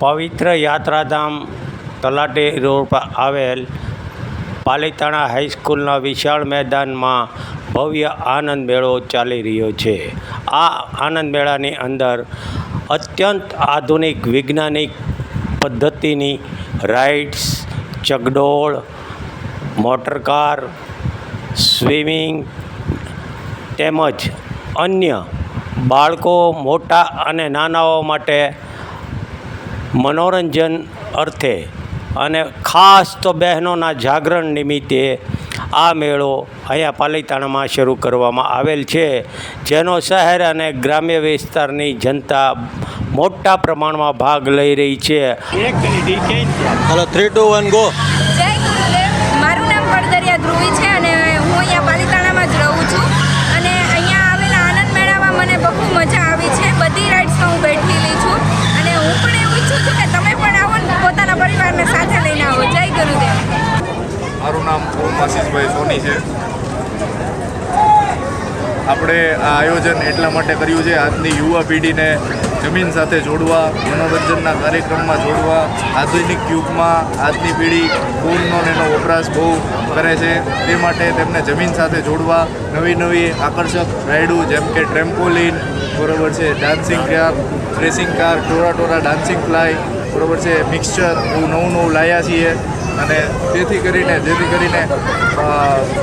પવિત્ર યાત્રાધામ તલાટી રોડ પર આવેલ પાલીતાણા હાઈસ્કૂલના વિશાળ મેદાનમાં ભવ્ય આનંદ મેળો ચાલી રહ્યો છે। આ આનંદ મેળાની અંદર અત્યંત આધુનિક વૈજ્ઞાનિક પદ્ધતિની રાઇડ્સ, ચકડોળ, મોટરકાર, સ્વિમિંગ તેમજ અન્ય બાળકો, મોટા અને નાનાઓ માટે મનોરંજન અર્થે અને ખાસ તો બહેનોના જાગરણ નિમિત્તે આ મેળો અહીંયા પાલીતાણામાં શરૂ કરવામાં આવેલ છે, જેનો શહેર અને ગ્રામ્ય વિસ્તારની જનતા મોટા પ્રમાણમાં ભાગ લઈ રહી છે। Hello 3, 2, 1 go. જય ગુરુદેવ। મારું નામ પડદરિયા ધ્રુવી છે અને હું અહીંયા પાલીતાણામાં જ રહું છું અને અહીંયા આવેલા આનંદ મેળામાં મને બહુ મજા આવી છે। બધી રાઇડ્સમાં હું બેઠેલી છું અને હું પણ એવું ઈચ્છું છું કે તમે પણ આવો ને પોતાના પરિવારને સાથે લઈને આવો। જય ગુરુદેવ। મારું નામ ઓમ આશીષભાઈ સોની છે। આપણે આ આયોજન એટલા માટે કર્યું છે, આજની યુવા પેઢીને જમીન સાથે જોડવા, મનોરંજનના કાર્યક્રમમાં જોડવા। આધુનિક યુગમાં આજની પેઢી ફોનનો એનો વપરાશ બહુ કરે છે, તે માટે તેમને જમીન સાથે જોડવા નવી નવી આકર્ષક રાઇડો જેમ કે ટ્રેમ્પોલિન, બરાબર છે, ડાન્સિંગ કાર, રેસિંગ કાર, ટોરા ડાન્સિંગ ફ્લાય, બરાબર છે, મિક્સચર, એવું નવું લાવ્યા છીએ। અને જેથી કરીને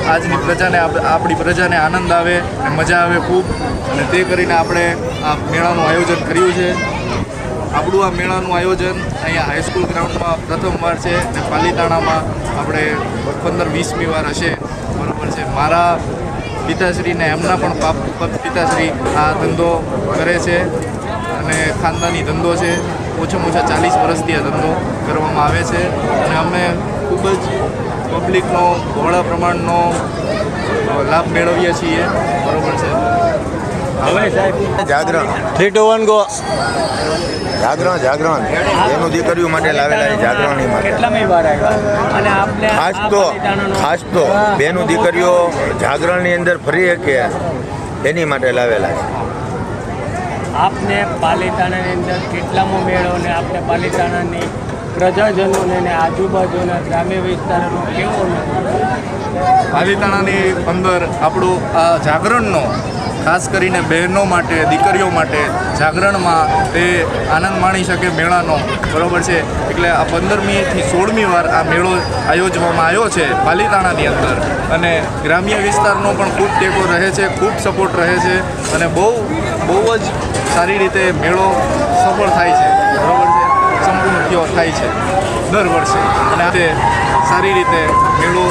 આજની પ્રજાને આપણી પ્રજાને આનંદ આવે, મજા આવે ખૂબ, અને તે કરીને આપણે આ મેળાનું આયોજન કર્યું છે। આપણું આ મેળાનું આયોજન અહીંયા હાઈસ્કૂલ ગ્રાઉન્ડમાં પ્રથમવાર છે અને પાલીતાણામાં આપણે 15-20મી વાર હશે, બરાબર છે। મારા પિતાશ્રીને એમના પણ પિતાશ્રી આ ધંધો કરે છે અને ખાનદાની ધંધો છે। ઓછામાં ઓછા 40 વર્ષથી આ ધંધો કરવામાં આવે છે અને અમે ખૂબ જ પબ્લિકનો બહોળા પ્રમાણનો લાભ મેળવીએ છીએ, બરાબર છે। જાગરણ 3, 2, 1 ગો। જાગરણ એનું દીકરીઓ માટે લાવેલા છે। જાગરણની માટે ખાસ તો બેનું દીકરીઓ જાગરણની અંદર ફરી શકે એની માટે લાવેલા છે। આપને પાલીતાણાની અંદર કેટલામો મેળો ને આપને પાલીતાણાની પ્રજાજનોને અને આજુબાજુના ગ્રામ્ય વિસ્તારોનો કેવો પાલીતાણાની અંદર આપણું આ જાગરણનો ખાસ કરીને બહેનો માટે, દીકરીઓ માટે જાગરણમાં તે આનંદ માણી શકે મેળાનો, બરાબર છે। એટલે આ 15મીથી 16મી વાર આ મેળો આયોજવામાં આવ્યો છે પાલીતાણાની અંદર અને ગ્રામ્ય વિસ્તારનો પણ ખૂબ ટેકો રહે છે, ખૂબ સપોર્ટ રહે છે અને બહુ જ સારી રીતે મેળો સફળ થાય છે, બરાબર છે, સંપૂર્ણ થાય છે દર વર્ષે અને તે સારી રીતે મેળો